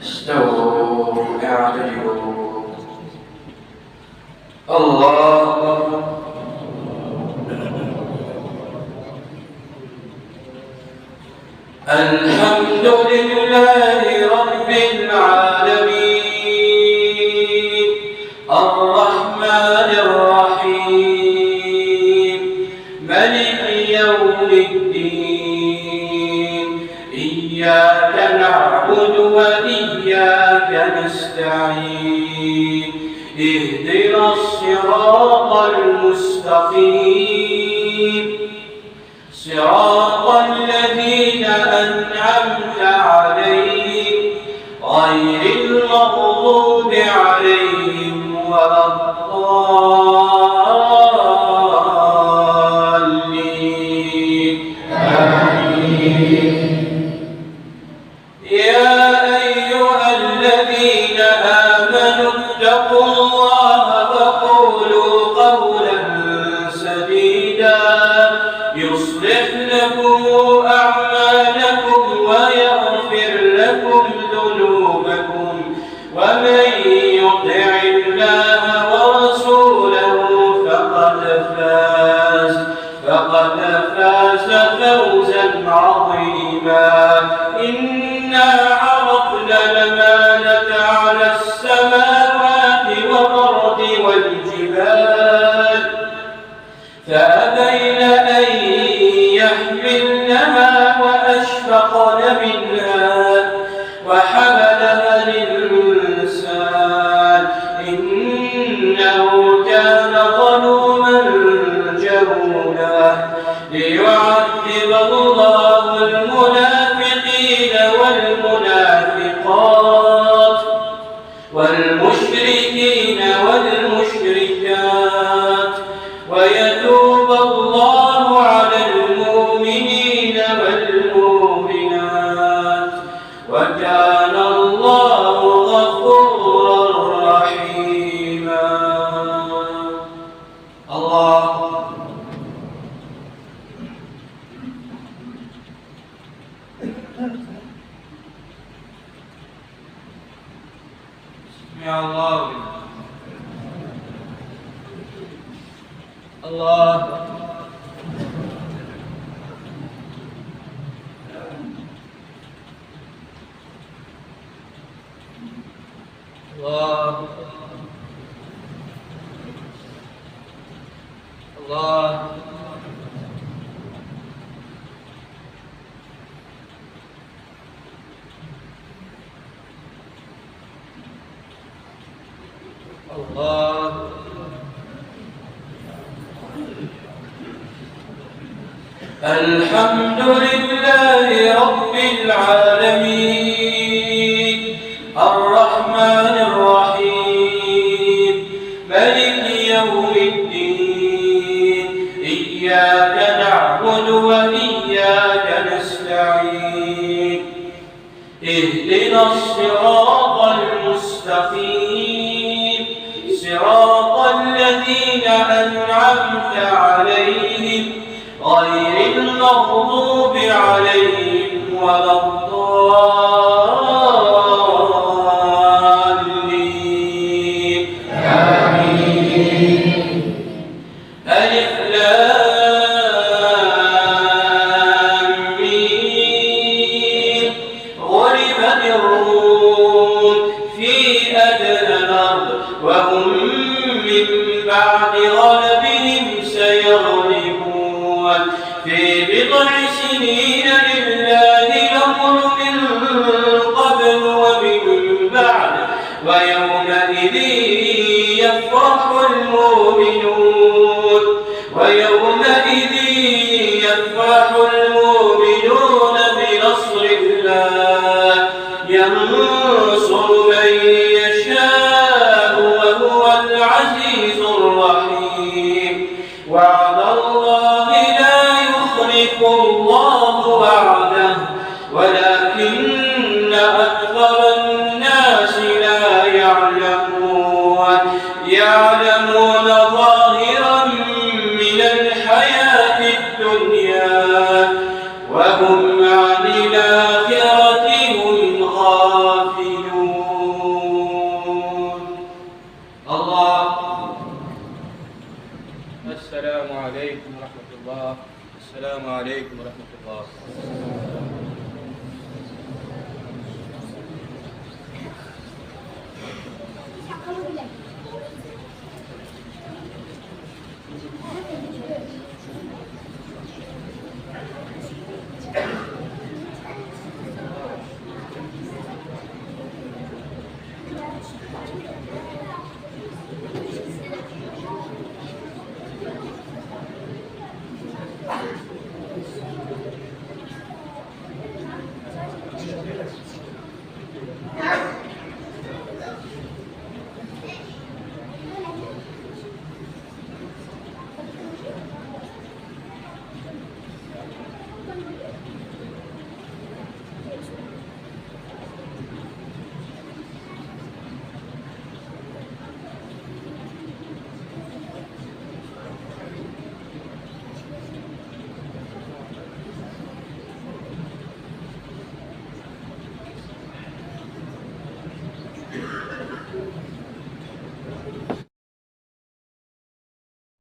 استووا اعتدلوا. الله أكبر. الحمد لله رب العالمين الرحمن الرحيم ملك يوم الدين إياك نعبد وإياك نستعين اهدنا الصراط المستقيم صراط الذين أنعمت عليهم غير المغضوب عليهم ولا الضالين آمين. يا أيها الذين آمنوا اتقوا الله وقولوا قولا سديدا يصلح لكم أعمالكم ويغفر لكم ذنوبكم ومن يطع الله ورسوله فقد فاز فوزا عظيما. إنا عرضنا الأمانة على السماوات والأرض والجبال فأبين أن يحملنها وأشفقن منها وحملها الإنسان إنه كان ظلوما جهولا. ليعذب الله المنافقين والمنافقات والمشركين والمشركات ويتوب الله على المؤمنين والمؤمنات وكان الله غفورا رحيما. الله يا الله الله الله الله الله الحمد لله رب العالمين الرحمن الرحيم ملك يوم الدين إياك نعبد وإياك نستعين اهدنا الصراط المستقيم صراط الذين أنعمت عليهم غير المغضوب عليهم ولا الضالين آمين. ألف لام ميم غلبت الروم في أدنى الأرض وهم من بعد غلبهم سيغلبون في بضع سنين لله الأمر من قبل ومن بعد ويومئذ يفرح المؤمنون بنصر الله ينصر من يشاء وهو العزيز الرحيم. وعد الله لا يخلف الله وعده ولكن أكثر الناس لا يعلمون ظاهرا من الحياة الدنيا وهم عن الآخرة هم غافلون. عليكم ورحمة الله.